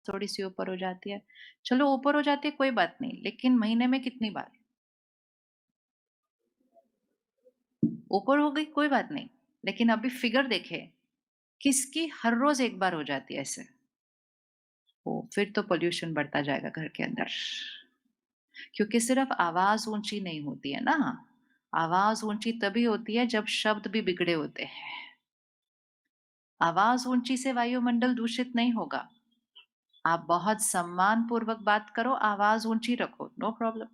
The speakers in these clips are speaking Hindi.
थोड़ी सी ऊपर हो जाती है। चलो ऊपर हो जाती है कोई बात नहीं, लेकिन महीने में कितनी बार? ऊपर हो गई कोई बात नहीं, लेकिन अभी फिगर देखें, किसकी हर रोज एक बार हो जाती है ऐसे? ओ फिर तो पॉल्यूशन बढ़ता जाएगा घर के अंदर। क्योंकि सिर्फ आवाज ऊंची नहीं होती है ना, आवाज ऊंची तभी होती है जब शब्द भी बिगड़े होते हैं। आवाज ऊंची से वायुमंडल दूषित नहीं होगा। आप बहुत सम्मान पूर्वक बात करो, आवाज ऊंची रखो, नो प्रॉब्लम।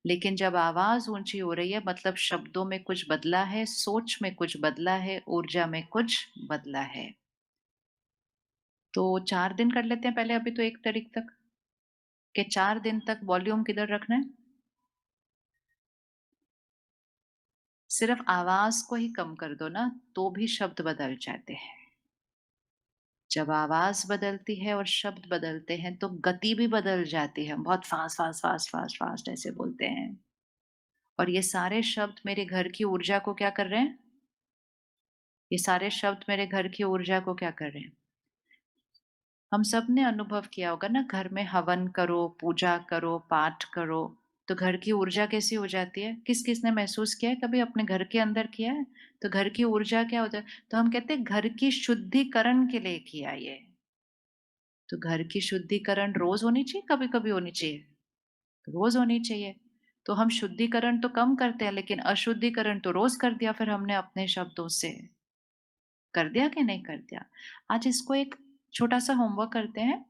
लेकिन जब आवाज ऊंची हो रही है मतलब शब्दों में कुछ बदला है, सोच में कुछ बदला है, ऊर्जा में कुछ बदला है। तो 4 दिन कर लेते हैं पहले, अभी तो 1 तारीख तक के 4 दिन तक वॉल्यूम किधर रखना है? सिर्फ आवाज को ही कम कर दो ना, तो भी शब्द बदल जाते हैं। जब आवाज बदलती है और शब्द बदलते हैं, तो गति भी बदल जाती है। हम बहुत fast, fast, fast, fast, fast ऐसे बोलते हैं। और ये सारे शब्द मेरे घर की ऊर्जा को क्या कर रहे हैं? ये सारे शब्द मेरे घर की ऊर्जा को क्या कर रहे हैं? हम सब ने अनुभव किया होगा ना, घर में हवन करो, पूजा करो, पाठ करो, तो घर की ऊर्जा कैसी हो जाती है? किस-किस ने महसूस किया है कभी अपने घर के अंदर किया है? तो घर की ऊर्जा क्या होता है? तो हम कहते हैं घर की शुद्धिकरण के लिए किया ये। तो घर की शुद्धिकरण रोज़ होनी चाहिए, कभी-कभी होनी चाहिए? रोज़ होनी चाहिए। तो हम शुद्धिकरण तो कम करते हैं, लेकिन अशुद्धिकरण तो रोज़ कर दिया फिर हमने अपने शब्दों से। कर दिया कि नहीं कर दिया? आज इसको एक छोटा-सा होमवर्क करते हैं।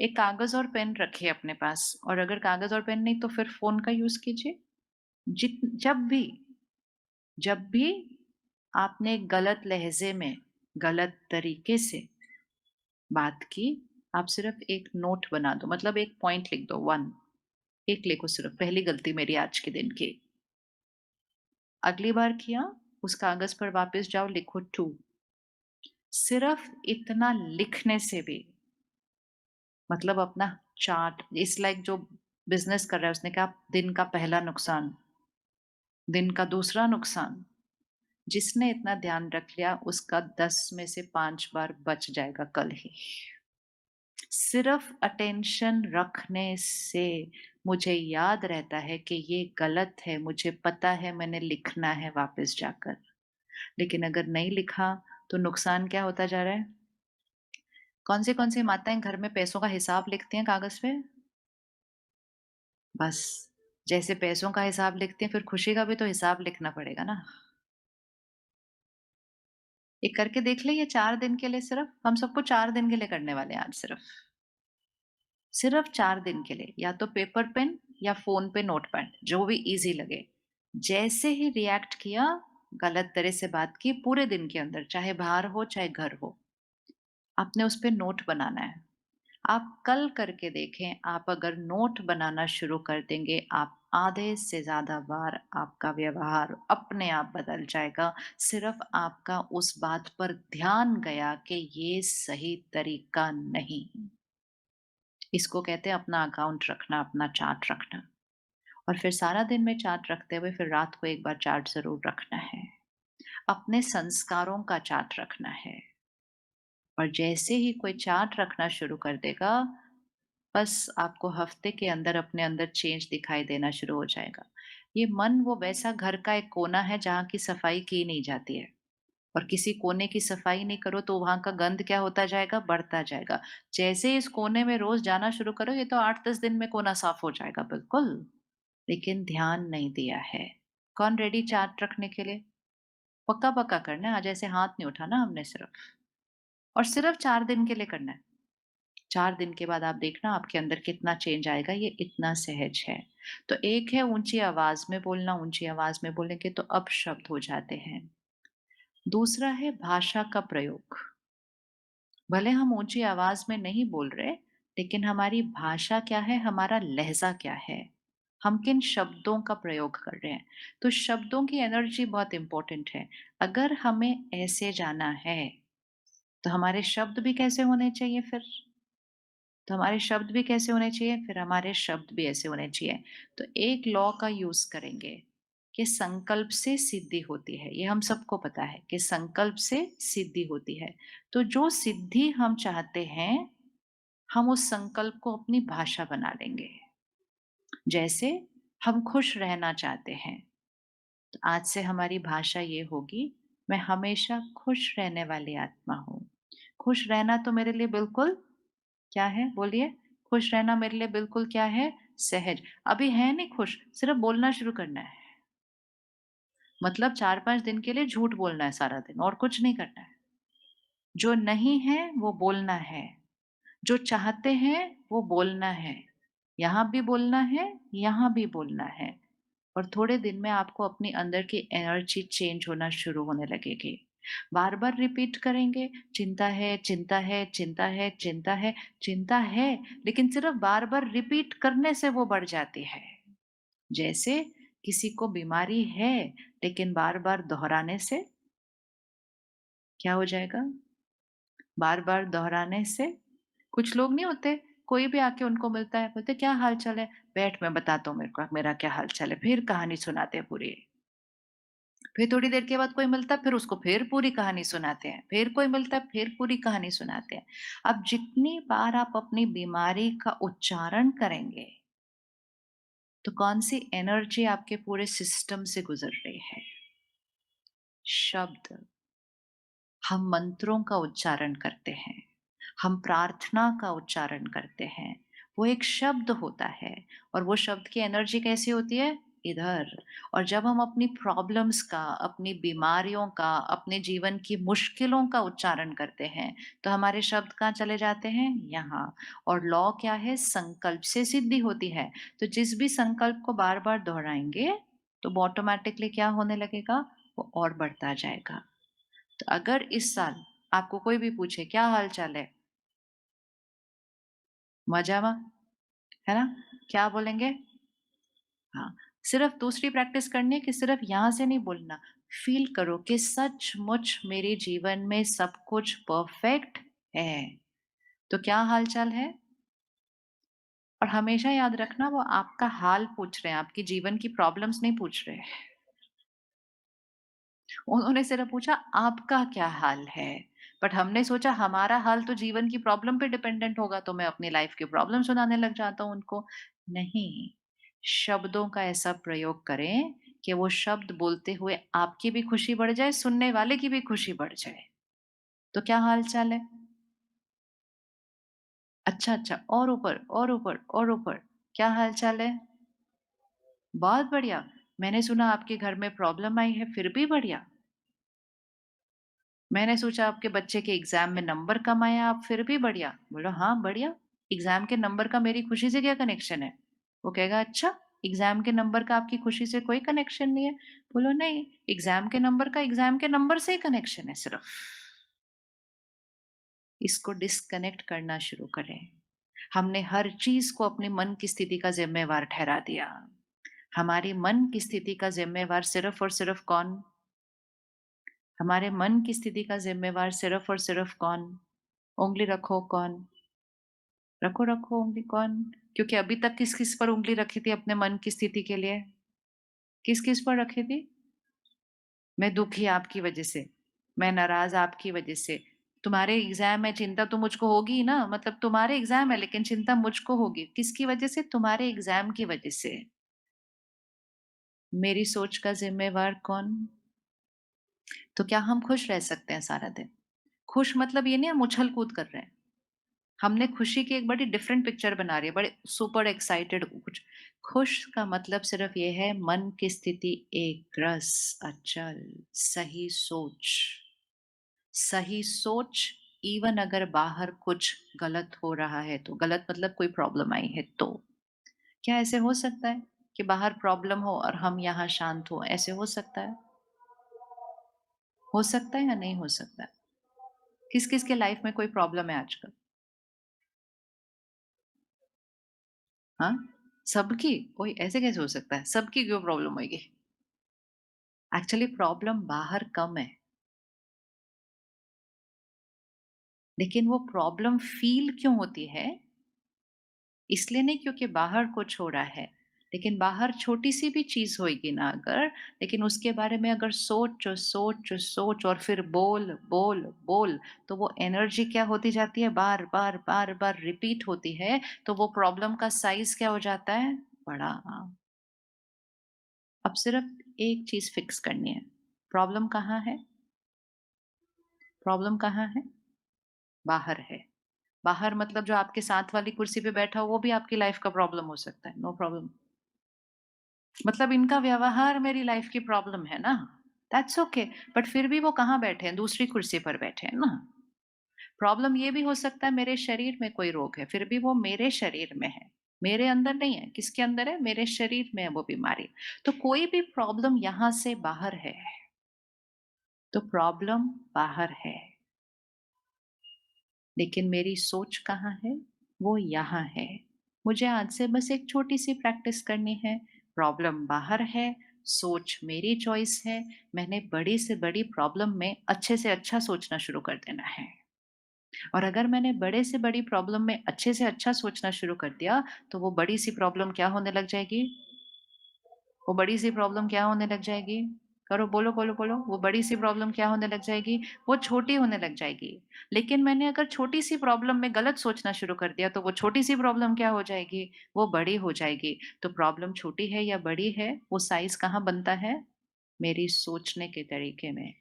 एक कागज़ और पेन रखिए अपने पास, और अगर कागज़ और पेन नहीं तो फिर फ़ोन का यूज़ कीजिए। जित जब भी आपने गलत लहज़े में, गलत तरीके से बात की, आप सिर्फ़ एक नोट बना दो, मतलब एक पॉइंट लिख दो 1, एक लिखो सिर्फ़, पहली गलती मेरी आज के दिन की। अगली बार किया, उस कागज़ पर वापस जाओ, लिखो 2। सिर्फ़ इतना लिखने से भी, मतलब अपना चार्ट इट्स लाइक, जो बिज़नेस कर रहा है उसने कहा दिन का पहला नुकसान, दिन का दूसरा नुकसान। जिसने इतना ध्यान रख लिया उसका 10 में से 5 बार बच जाएगा कल ही। सिर्फ अटेंशन रखने से मुझे याद रहता है कि ये गलत है, मुझे पता है, मैंने लिखना है वापस जाकर। लेकिन अगर नहीं लिखा तो नुकसान क्या होता जा रहा है? कौन सी माताएँ घर में पैसों का हिसाब लिखती हैं कागज़ पे? बस, जैसे पैसों का हिसाब लिखती हैं, फिर खुशी का भी तो हिसाब लिखना पड़ेगा ना। ये करके देख लें, ये 4 दिन के लिए सिर्फ़, हम सबको 4 दिन के लिए करने वाले हैं आज सिर्फ़। सिर्फ़ 4 दिन के लिए, या तो पेपर पेन या फ़ोन पे नोटपैड, जो भी ईज़ी लगे। जैसे ही रिएक्ट किया, गलत तरह से बात की पूरे दिन के अंदर, चाहे बाहर हो, चाहे घर हो, आपने उस पे नोट बनाना है। आप कल करके देखें, आप अगर नोट बनाना शुरू कर देंगे, आप आधे से ज़्यादा बार आपका व्यवहार अपने आप बदल जाएगा। सिर्फ़ आपका उस बात पर ध्यान गया कि ये सही तरीका नहीं। इसको कहते हैं अपना अकाउंट रखना, अपना चार्ट रखना। और फिर सारा दिन में चार्ट रखते हुए फिर रात को एक बार चार्ट ज़रूर रखना है। अपने संस्कारों का चार्ट रखना है। और जैसे ही कोई चार्ट रखना शुरू कर देगा, बस आपको हफ्ते के अंदर अपने अंदर चेंज दिखाई देना शुरू हो जाएगा। ये मन वो वैसा घर का एक कोना है जहाँ की सफाई की नहीं जाती है, और किसी कोने की सफाई नहीं करो तो वहाँ का गंध क्या होता जाएगा? बढ़ता जाएगा। जैसे ही इस कोने में रोज़ जाना शुरू करो, ये तो 8-10 दिन में कोना साफ हो जाएगा बिल्कुल, लेकिन ध्यान नहीं दिया है। कौन रेडी चार्ट रखने के लिए? पक्का-पक्का करना है, आज ऐसे हाथ नहीं उठाना हमने सिर्फ, और सिर्फ 4 दिन के लिए करना है। 4 दिन के बाद आप देखना आपके अंदर कितना चेंज आएगा, ये इतना सहज है। तो एक है ऊँची आवाज़ में बोलना, ऊँची आवाज़ में बोलेंगे तो अपशब्द हो जाते हैं। दूसरा है भाषा का प्रयोग। भले हम ऊँची आवाज़ में नहीं बोल रहे, लेकिन हमारी भाषा क्या है, हमारा लहज़ा क्या है, हम किन शब्दों का प्रयोग कर रहे हैं। तो शब्दों की एनर्जी बहुत इम्पोर्टेंट है। अगर हमें ऐसे जाना है, तो हमारे शब्द भी कैसे होने चाहिए फिर? तो हमारे शब्द भी कैसे होने चाहिए? फिर हमारे शब्द भी ऐसे होने चाहिए। तो एक लॉ का यूज़ करेंगे कि संकल्प से सिद्धि होती है। ये हम सबको पता है कि संकल्प से सिद्धि होती है। तो जो सिद्धि हम चाहते हैं, हम उस संकल्प को अपनी भाषा बना लेंगे। जैसे हम खुश रहना चाहते हैं, तो आज से हमारी भाषा ये होगी, मैं हमेशा खुश रहने वाली आत्मा हूँ। खुश रहना तो मेरे लिए बिल्कुल क्या है? बोलिए। खुश रहना मेरे लिए बिल्कुल क्या है? सहज। अभी है नहीं खुश, सिर्फ़ बोलना शुरू करना है। मतलब 4-5 दिन के लिए झूठ बोलना है सारा दिन और कुछ नहीं करना है। जो नहीं है, वो बोलना है। जो चाहते हैं, वो बोलना है। यहाँ भी बोलना है, यहाँ भी बोलना है। और थोड़े दिन में आपको अपनी अंदर की एनर्जी चेंज होना शुरू होने लगेगी। बार-बार रिपीट करेंगे, चिंता है, चिंता है, चिंता है, चिंता है, चिंता है, लेकिन सिर्फ़ बार-बार रिपीट करने से वो बढ़ जाती है। जैसे किसी को बीमारी है, लेकिन बार-बार दोहराने से क्या हो जाएगा? बार-बार दोहराने से कुछ लोग नहीं होते, कोई भी आके उनको मिलता है, बोलते क्या हाल-चाल है? बैठ मैं बताता हूँ मेरे को मेरा क्या हाल-चाल है, फिर कहानी सुनाते हैं पूरी। फिर थोड़ी देर के बाद कोई मिलता है, फिर उसको फिर पूरी कहानी सुनाते हैं। फिर कोई मिलता है, फिर पूरी कहानी सुनाते हैं। अब जितनी बार आप अपनी बीमारी का उच्चारण करेंगे, तो कौन-सी एनर्जी आपके पूरे सिस्टम से गुज़र रही है? शब्द। हम मंत्रों का उच्चारण करते हैं, हम प्रार्थना का उच्चारण करते हैं। वो एक शब्द होता है और वो शब्द की एनर्जी कैसी होती है? इधर। और जब हम अपनी प्रॉब्लम्स का, अपनी बीमारियों का, अपने जीवन की मुश्किलों का उच्चारण करते हैं, तो हमारे शब्द कहाँ चले जाते हैं? यहाँ। और लॉ क्या है? संकल्प से सिद्धि होती है। तो जिस भी संकल्प को बार-बार दोहराएँगे, तो वो ऑटोमैटिकली क्या होने लगेगा? वो और बढ़ता जाएगा। तो अगर इस साल आपको कोई भी पूछे क्या हाल चाल है? मजामा, है ना? क्या बोलेंगे? हाँ, सिर्फ दूसरी प्रैक्टिस करनी है कि सिर्फ यहाँ से नहीं बोलना, फ़ील करो कि सचमुच मेरे जीवन में सब कुछ परफेक्ट है। तो क्या हाल चाल है? और हमेशा याद रखना वो आपका हाल पूछ रहे हैं, आपके जीवन की प्रॉब्लम्स नहीं पूछ रहे हैं। उन्होंने सिर्फ पूछा आपका क्या हाल है? बट हमने सोचा हमारा हाल तो जीवन की प्रॉब्लम पे डिपेंडेंट होगा तो मैं अपनी लाइफ की प्रॉब्लम सुनाने लग जाता हूँ उनको। नहीं, शब्दों का ऐसा प्रयोग करें कि वो शब्द बोलते हुए आपकी भी खुशी बढ़ जाए, सुनने वाले की भी खुशी बढ़ जाए। तो क्या हाल-चाल है? अच्छा, अच्छा और ऊपर, और ऊपर, और ऊपर। क्या हाल-चाल है? बहुत बढ़िया। मैंने सुना आपके घर में प्रॉब्लम आई है, फिर भी बढ़िया। मैंने सोचा आपके बच्चे के एग्ज़ाम में नंबर कम आए आप फिर भी बढ़िया। बोला हाँ, बढ़िया। एग्ज़ाम के नंबर का मेरी खुशी से क्या कनेक्शन है? वो कहेगा अच्छा, एग्ज़ाम के नंबर का आपकी खुशी से कोई कनेक्शन नहीं है। बोलो नहीं, एग्ज़ाम के नंबर का एग्ज़ाम के नंबर से ही कनेक्शन है सिर्फ़। इसको डिस्कनेक्ट करना शुरू करें। हमने हर चीज़ को अपने मन की स्थिति का ज़िम्मेवार ठहरा दिया। हमारी मन की स्थिति का ज़िम्मेवार सिर्फ़ और सिर्फ़ कौन? हमारे मन की स्थिति का ज़िम्मेवार सिर्फ़ और सिर्फ़ कौन? उँगली रखो कौन? रखो, रखो उँगली कौन? क्योंकि अभी तक किस-किस पर उँगली रखी थी अपने मन की स्थिति के लिए? किस-किस पर रखी थी? मैं दुखी आपकी वज़ह से, मैं नाराज़ आपकी वज़ह से, तुम्हारे एग्ज़ाम है चिंता तो मुझको होगी ही ना, मतलब तुम्हारे एग्ज़ाम है लेकिन चिंता मुझको होगी। किसकी वज़ह से? तुम्हारे एग्ज़ाम की वज़ह से। मेरी सोच का ज़िम्मेवार कौन? तो क्या हम खुश रह सकते हैं सारा दिन? खुश मतलब ये नहीं हम उछल-कूद कर रहे हैं। हमने खुशी की एक बड़ी डिफरेंट पिक्चर बना रही है, बड़े सुपर एक्साइटेड कुछ। खुश का मतलब सिर्फ ये है मन की स्थिति एक रस, अचल, सही सोच। सही सोच इवन अगर बाहर कुछ गलत हो रहा है तो, गलत मतलब कोई प्रॉब्लम आई है तो। क्या ऐसे हो सकता है कि बाहर प्रॉब्लम हो और हम यहाँ शांत हो? ऐसे हो सकता है? हो सकता है या नहीं हो सकता है? किस-किस के लाइफ में कोई प्रॉब्लम है आजकल? हाँ? सबकी? ओए! ऐसे कैसे हो सकता है? सबकी क्यों प्रॉब्लम होएगी? एक्चुअली प्रॉब्लम बाहर कम है, लेकिन वो प्रॉब्लम फ़ील क्यों होती है? इसलिए नहीं क्योंकि बाहर कुछ हो रहा है, लेकिन बाहर छोटी-सी भी चीज़ होएगी ना अगर, लेकिन उसके बारे में अगर सोच, सोच, सोच और फिर बोल, बोल, बोल, तो वो एनर्जी क्या होती जाती है, बार-बार, बार-बार रिपीट होती है, तो वो प्रॉब्लम का साइज़ क्या हो जाता है, बड़ा। अब सिर्फ एक चीज़ फिक्स करनी है, प्रॉब्लम कहाँ है? प्रॉब्लम कहाँ है? बाहर है। बाहर मतलब जो आपके साथ वाली कुर्सी पे बैठा हो, वो भी आपकी लाइफ़ का प्रॉब्लम हो सकता है, नो प्रॉब्लम। मतलब इनका व्यवहार मेरी लाइफ़ की प्रॉब्लम है ना, दैट्स ओके, बट फिर भी वो कहाँ बैठे हैं? दूसरी कुर्सी पर बैठे हैं ना। प्रॉब्लम ये भी हो सकता है मेरे शरीर में कोई रोग है, फिर भी वो मेरे शरीर में है, मेरे अंदर नहीं है। किसके अंदर है? मेरे शरीर में है वो बीमारी। तो कोई भी प्रॉब्लम यहाँ से बाहर है, तो प्रॉब्लम बाहर है। लेकिन मेरी सोच कहाँ है? वो यहाँ है। मुझे आज से बस एक छोटी-सी प्रैक्टिस करनी है। प्रॉब्लम बाहर है, सोच मेरी चॉइस है। मैंने बड़ी से बड़ी प्रॉब्लम में अच्छे से अच्छा सोचना शुरू कर देना है। और अगर मैंने बड़े से बड़ी प्रॉब्लम में अच्छे से अच्छा सोचना शुरू कर दिया, तो वो बड़ी-सी प्रॉब्लम क्या होने लग जाएगी? वो बड़ी-सी प्रॉब्लम क्या होने लग जाएगी? करो, बोलो, बोलो, बोलो। वो बड़ी-सी प्रॉब्लम क्या होने लग जाएगी? वो छोटी होने लग जाएगी। लेकिन मैंने अगर छोटी-सी प्रॉब्लम में गलत सोचना शुरू कर दिया, तो वो छोटी-सी प्रॉब्लम क्या हो जाएगी? वो बड़ी हो जाएगी। तो प्रॉब्लम छोटी है या बड़ी है, वो साइज़ कहाँ बनता है? मेरी सोचने के तरीके में।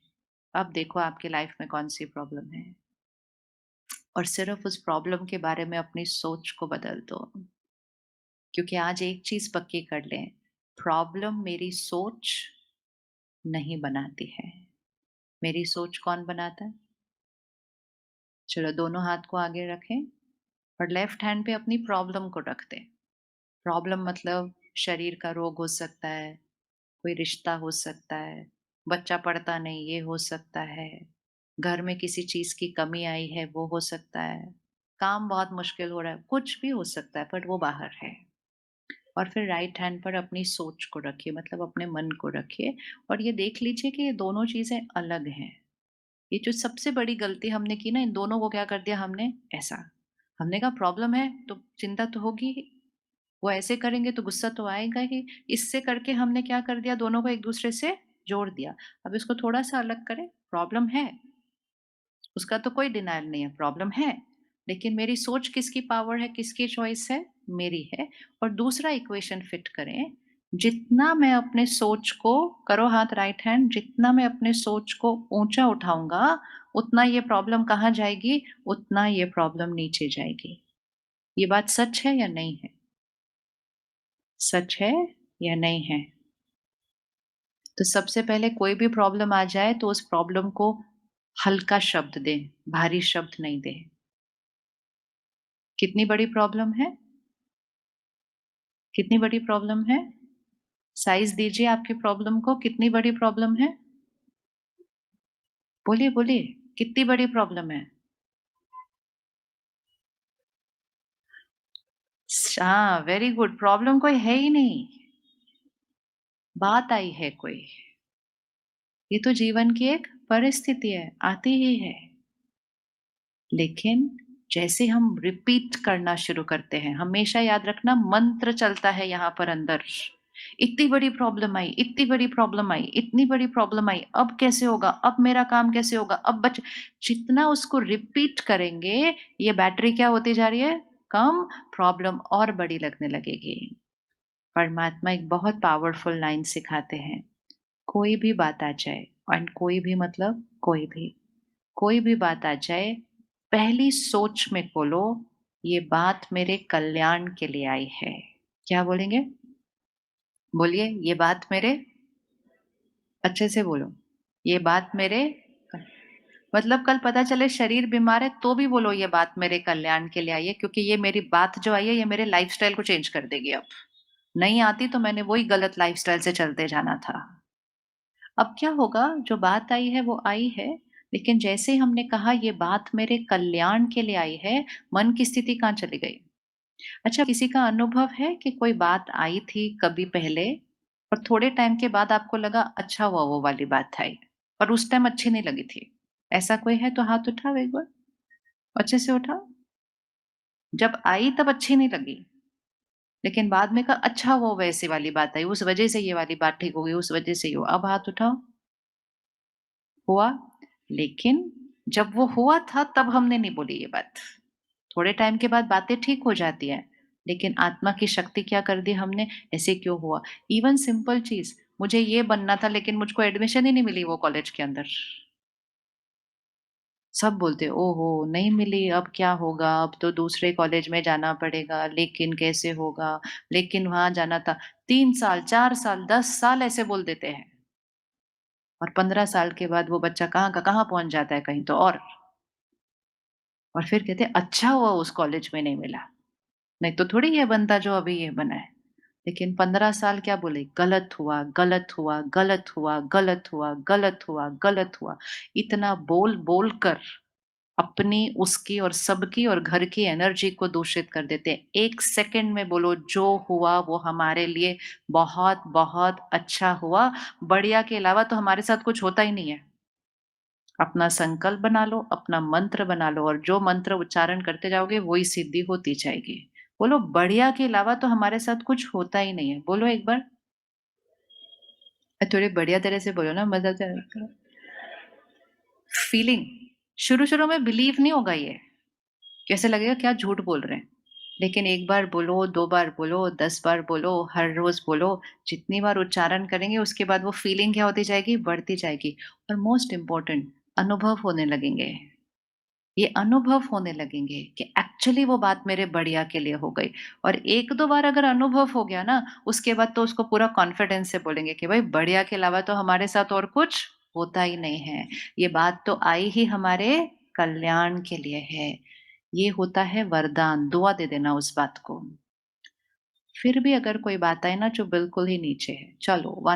अब देखो आपकी लाइफ़ में कौन-सी प्रॉब्लम है और सिर्फ़ उस प्रॉब्लम के बारे में अपनी सोच को बदल दो। क्योंकि आज एक चीज़ पक्की कर लें, प्रॉब्लम मेरी सोच नहीं बनाती है। मेरी सोच कौन बनाता है? चलो दोनों हाथ को आगे रखें और लेफ्ट हैंड पे अपनी प्रॉब्लम को रख दें। प्रॉब्लम मतलब शरीर का रोग हो सकता है, कोई रिश्ता हो सकता है, बच्चा पढ़ता नहीं ये हो सकता है, घर में किसी चीज़ की कमी आई है वो हो सकता है, काम बहुत मुश्किल हो रहा है, कुछ भी हो सकता है बट वो बाहर है। और फिर राइट हैंड पर अपनी सोच को रखिए मतलब अपने मन को रखिए और ये देख लीजिए कि ये दोनों चीज़ें अलग हैं। ये जो सबसे बड़ी गलती हमने की ना, इन दोनों को क्या कर दिया हमने ऐसा। हमने कहा प्रॉब्लम है तो चिंता तो होगी ही, वो ऐसे करेंगे तो गुस्सा तो आएगा ही। इससे करके हमने क्या कर दिया दोनों को एक-दूसरे से जोड़ दिया। अब इसको थोड़ा-सा अलग करें, प्रॉब्लम है, उसका तो कोई डिनायल नहीं है, प्रॉब्लम है। लेकिन मेरी सोच किसकी पावर है, किसकी चॉइस है? मेरी है। और दूसरा इक्वेशन फिट करें, जितना मैं अपने सोच को करो हाथ राइट हैंड, जितना मैं अपने सोच को ऊँचा उठाऊँगा, उतना ये प्रॉब्लम कहाँ जाएगी? उतना ये प्रॉब्लम नीचे जाएगी। ये बात सच है या नहीं है? सच है या नहीं है? तो सबसे पहले कोई भी प्रॉब्लम आ जाए तो उस प्रॉब्लम को हल्का शब्द दें, भारी शब्द नहीं दें। कितनी बड़ी प्रॉब्लम है? कितनी बड़ी प्रॉब्लम है? साइज़ दीजिए आपकी प्रॉब्लम को, कितनी बड़ी प्रॉब्लम है? बोलिए, बोलिए, कितनी बड़ी प्रॉब्लम है? हाँ, वेरी गुड, प्रॉब्लम कोई है ही नहीं, बात आई है कोई। ये तो जीवन की एक परिस्थिति है, आती ही है। लेकिन जैसे हम रिपीट करना शुरू करते हैं, हमेशा याद रखना मंत्र चलता है यहाँ पर अंदर। इतनी बड़ी प्रॉब्लम आई, इतनी बड़ी प्रॉब्लम आई, इतनी बड़ी प्रॉब्लम आई, अब कैसे होगा? अब मेरा काम कैसे होगा? अब बच जितना उसको रिपीट करेंगे, ये बैटरी क्या होती जा रही है? कम, प्रॉब्लम और बड़ी लगने लगेगी। परमात्मा एक बहुत पावरफुल लाइन सिखाते हैं, कोई भी बात आ जाए एंड कोई भी मतलब कोई भी बात आ जाए, पहली सोच में बोलो, ये बात मेरे कल्याण के लिए आई है। क्या बोलेंगे? बोलिए, ये बात मेरे अच्छे से बोलो, ये बात मेरे मतलब कल पता चले शरीर बीमार है, तो भी बोलो ये बात मेरे कल्याण के लिए आई है, क्योंकि ये मेरी बात जो आई है, ये मेरे लाइफ़स्टाइल को चेंज कर देगी अब। नहीं आती तो मैंने वही गलत लाइफ़स्टाइल से चलते जाना था। अब क्या होगा, जो बात आई है वो आई है, लेकिन जैसे ही हमने कहा ये बात मेरे कल्याण के लिए आई है, मन की स्थिति कहाँ चली गई? अच्छा किसी का अनुभव है कि कोई बात आई थी कभी पहले और थोड़े टाइम के बाद आपको लगा अच्छा हुआ वो वाली बात आई, पर उस टाइम अच्छी नहीं लगी थी? ऐसा कोई है तो हाथ उठाओ एक बार, अच्छे से उठाओ। जब आई तब अच्छी नहीं लगी, लेकिन बाद में कहा अच्छा वो वैसी वाली बात आई, उस वज़ह से ये वाली बात ठीक हो गई, उस वज़ह से ये हुआ। अब हाथ उठाओ, हुआ? लेकिन जब वो हुआ था तब हमने नहीं बोली ये बात। थोड़े टाइम के बाद बातें ठीक हो जाती हैं, लेकिन आत्मा की शक्ति क्या कर दी हमने, ऐसे क्यों हुआ? इवन सिंपल चीज़, मुझे ये बनना था लेकिन मुझको एडमिशन ही नहीं मिली वो कॉलेज के अंदर। सब बोलते, "ओहो! नहीं मिली, अब क्या होगा? अब तो दूसरे कॉलेज में जाना पड़ेगा, लेकिन कैसे होगा? लेकिन वहाँ जाना था।" 3 साल, 4 साल, 10 साल ऐसे बोल देते हैं और 15 साल के बाद वो बच्चा कहाँ का कहाँ पहुँच जाता है कहीं तो और फिर कहते हैं, "अच्छा हुआ उस कॉलेज में नहीं मिला, नहीं तो थोड़ी ये बनता जो अभी ये बना है।" लेकिन 15 साल क्या बोले, "गलत हुआ, गलत हुआ, गलत हुआ, गलत हुआ, गलत हुआ, गलत हुआ।" इतना बोल-बोल कर अपनी, उसकी और सबकी और घर की एनर्जी को दूषित कर देते हैं। 1 सेकंड में बोलो जो हुआ वो हमारे लिए बहुत-बहुत अच्छा हुआ, बढ़िया के अलावा तो हमारे साथ कुछ होता ही नहीं है। अपना संकल्प बना लो, अपना मंत्र बना लो और जो मंत्र उच्चारण करते जाओगे वही सिद्धि होती जाएगी। बोलो बढ़िया के अलावा तो हमारे साथ कुछ होता ही नहीं है। बोलो एक बार। थोड़ी बढ़िया तरह से बोलो ना मज़ा ज़रा। फीलिंग शुरू-शुरू में बिलीव नहीं होगा ये। कैसे लगेगा क्या झूठ बोल रहे हैं। लेकिन 1 बार बोलो, 2 बार बोलो, 10 बार बोलो, हर रोज़ बोलो, जितनी बार उच्चारण करेंगे उसके बाद वो फीलिंग क्या होती जाएगी, बढ़ती जाएगी और मोस्ट इम्पोर्टेंट अनुभव होने लगेंगे। ये अनुभव होने लगेंगे कि एक्चुअली वो बात मेरे बढ़िया के लिए हो गई और 1-2 बार अगर अनुभव हो गया ना, उसके बाद तो उसको पूरा कॉन्फिडेंस से बोलेंगे कि भाई बढ़िया के अलावा तो हमारे साथ और कुछ होता ही नहीं है। ये बात तो आई ही हमारे कल्याण के लिए है। ये होता है वरदान, दुआ दे देना उस बात को। फिर भी अगर कोई बात आए ना जो बिल्कुल ही नीचे है, चलो